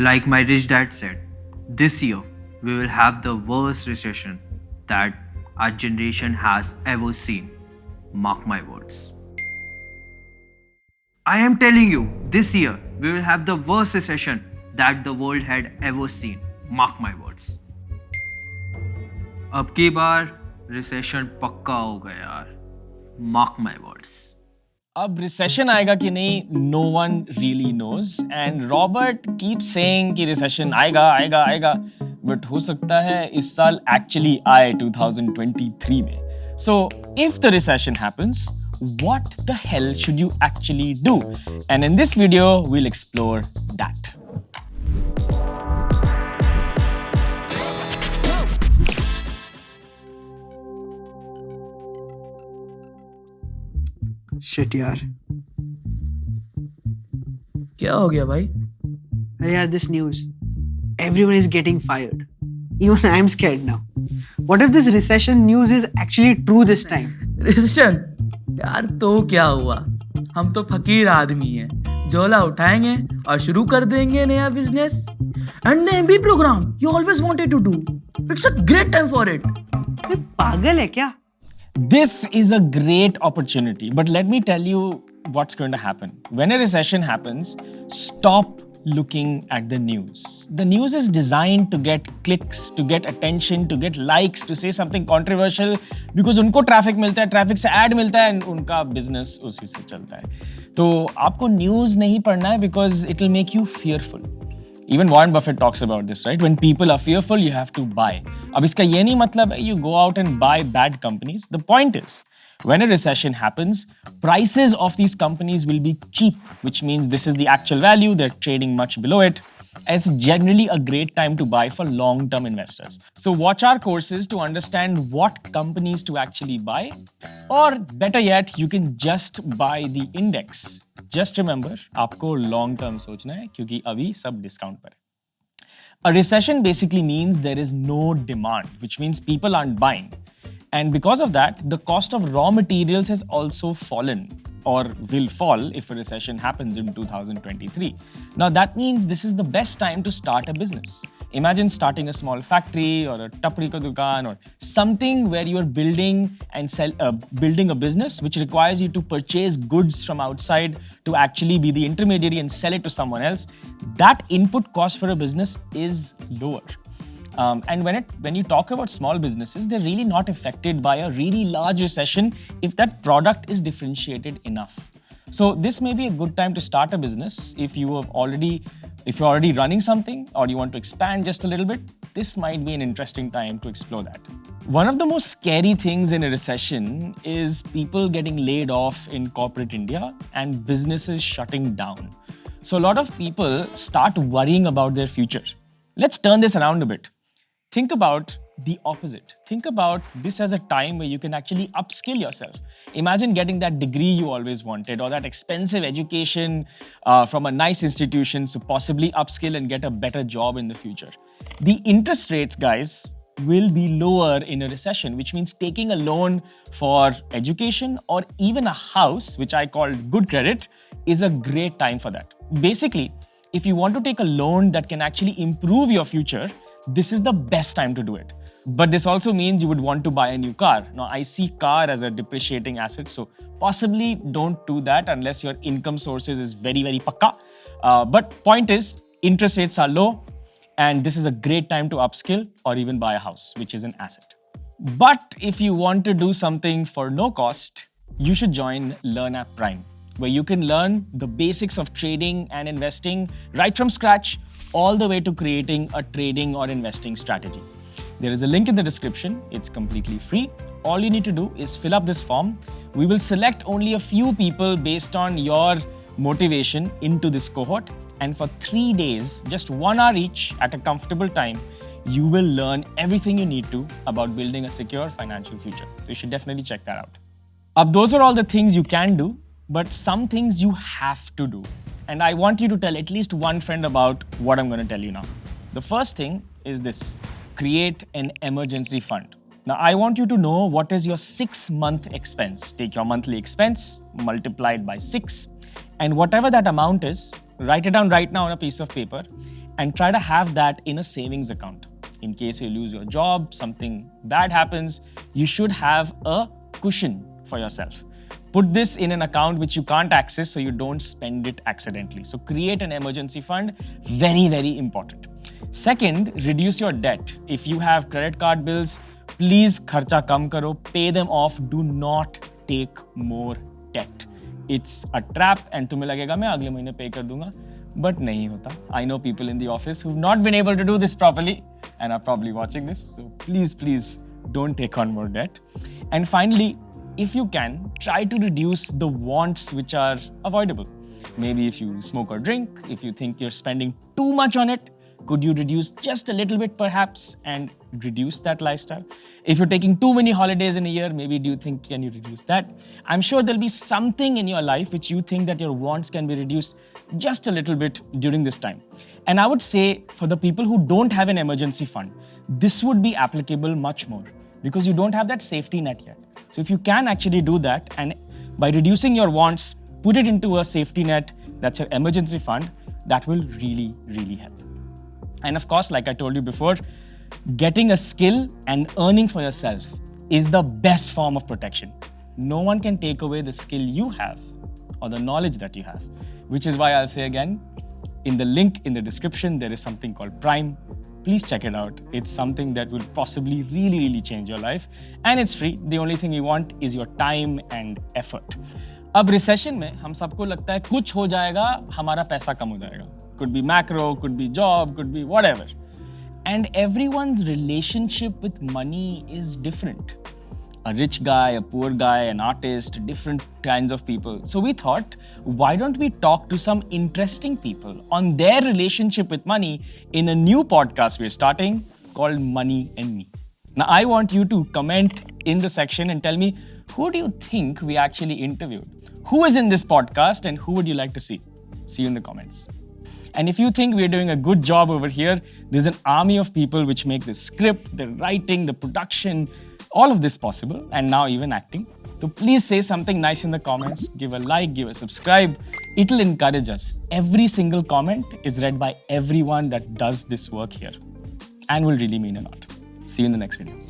Like my rich dad said, this year we will have the worst recession that our generation has ever seen. Mark my words. I am telling you, this year we will have the worst recession that the world had ever seen. Mark my words. अब की बार recession पक्का होगा यार. Mark my words. अब recession आएगा कि नहीं, no one really knows. And Robert keep saying कि रिसेशन आएगा, बट हो सकता है इस साल एक्चुअली आए 2023 में. So if the recession happens, what the hell should you actually do? And in this video, we'll explore that. Shit यार. क्या हो गया भाई? अरे यार, this news. Everyone is getting fired. Even I'm scared now. What if this recession news is actually true this time? Recession यार, तो क्या हुआ? हम तो फकीर आदमी हैं, झोला उठाएंगे और शुरू कर देंगे नया business. And the MB program you always wanted to do, it's a great time for it. पागल है क्या? This is a great opportunity, but let me tell you what's going to happen. When a recession happens, stop looking at the news. The news is designed to get clicks, to get attention, to get likes, to say something controversial because उनको traffic मिलता है, traffic से add मिलता है, उनका business उसी से चलता है. तो आपको न्यूज़ नहीं पढ़ना है because it will make you fearful. Even Warren Buffett talks about this, right? When people are fearful, you have to buy. अब इसका ये नहीं मतलब है you go out and buy bad companies. The point is, when a recession happens, prices of these companies will be cheap, which means this is the actual value, they're trading much below it. It's generally a great time to buy for long-term investors. So watch our courses to understand what companies to actually buy, or better yet, you can just buy the index. Just remember, आपको long-term सोचना है क्योंकि अभी सब discount पर है. A recession basically means there is no demand, which means people aren't buying. And because of that, the cost of raw materials has also fallen or will fall if a recession happens in 2023. Now that means this is the best time to start a business. Imagine starting a small factory or a tapri ka dukaan or something where you are building a business which requires you to purchase goods from outside to actually be the intermediary and sell it to someone else. That input cost for a business is lower. And when you talk about small businesses, they're really not affected by a really large recession if that product is differentiated enough. So this may be a good time to start a business if you're already running something or you want to expand just a little bit. This might be an interesting time to explore that. One of the most scary things in a recession is people getting laid off in corporate India and businesses shutting down. So a lot of people start worrying about their future. Let's turn this around a bit. Think about the opposite. Think about this as a time where you can actually upskill yourself. Imagine getting that degree you always wanted or that expensive education from a nice institution, so possibly upskill and get a better job in the future. The interest rates, guys, will be lower in a recession, which means taking a loan for education or even a house, which I call good credit, is a great time for that. Basically, if you want to take a loan that can actually improve your future, this is the best time to do it. But this also means you would want to buy a new car. Now, I see car as a depreciating asset, so possibly don't do that unless your income sources is very, very pakka. But point is, interest rates are low, and this is a great time to upskill or even buy a house, which is an asset. But if you want to do something for no cost, you should join LearnApp Prime, where you can learn the basics of trading and investing right from scratch, all the way to creating a trading or investing strategy. There is a link in the description. It's completely free. All you need to do is fill up this form. We will select only a few people based on your motivation into this cohort. And for 3 days, just 1 hour each at a comfortable time, you will learn everything you need to about building a secure financial future. So you should definitely check that out. Those are all the things you can do, but some things you have to do. And I want you to tell at least one friend about what I'm going to tell you now. The first thing is this: create an emergency fund. Now, I want you to know what is your 6-month expense. Take your monthly expense, multiply it by 6, and whatever that amount is, write it down right now on a piece of paper and try to have that in a savings account. In case you lose your job, something bad happens, you should have a cushion for yourself. Put this in an account which you can't access so you don't spend it accidentally. So create an emergency fund, very, very important. Second, reduce your debt. If you have credit card bills, please kharcha kam karo, pay them off, do not take more debt. It's a trap and तुम्हें लगेगा मैं अगले महीने pay कर दूंगा, but नहीं होता. I know people in the office who've not been able to do this properly and are probably watching this. So please don't take on more debt. And finally, if you can, try to reduce the wants which are avoidable. Maybe if you smoke or drink, if you think you're spending too much on it, could you reduce just a little bit perhaps and reduce that lifestyle? If you're taking too many holidays in a year, maybe do you think, can you reduce that? I'm sure there'll be something in your life which you think that your wants can be reduced just a little bit during this time. And I would say for the people who don't have an emergency fund, this would be applicable much more because you don't have that safety net yet. So if you can actually do that and by reducing your wants, put it into a safety net, that's your emergency fund, that will really, really help. And of course, like I told you before, getting a skill and earning for yourself is the best form of protection. No one can take away the skill you have or the knowledge that you have, which is why I'll say again, in the link in the description, there is something called Prime. Please check it out. It's something that will possibly really, really change your life. And it's free. The only thing we want is your time and effort. अब recession में हम सबको लगता है कुछ हो जाएगा, हमारा पैसा कम हो जाएगा. Could be macro, could be job, could be whatever. And everyone's relationship with money is different. A rich guy, a poor guy, an artist, different kinds of people. So we thought, why don't we talk to some interesting people on their relationship with money in a new podcast we're starting called Money and Me. Now, I want you to comment in the section and tell me, who do you think we actually interviewed? Who is in this podcast and who would you like to see? See you in the comments. And if you think we're doing a good job over here, there's an army of people which make the script, the writing, the production, all of this possible, and now even acting. So please say something nice in the comments, give a like, give a subscribe. It'll encourage us. Every single comment is read by everyone that does this work here and will really mean a lot. See you in the next video.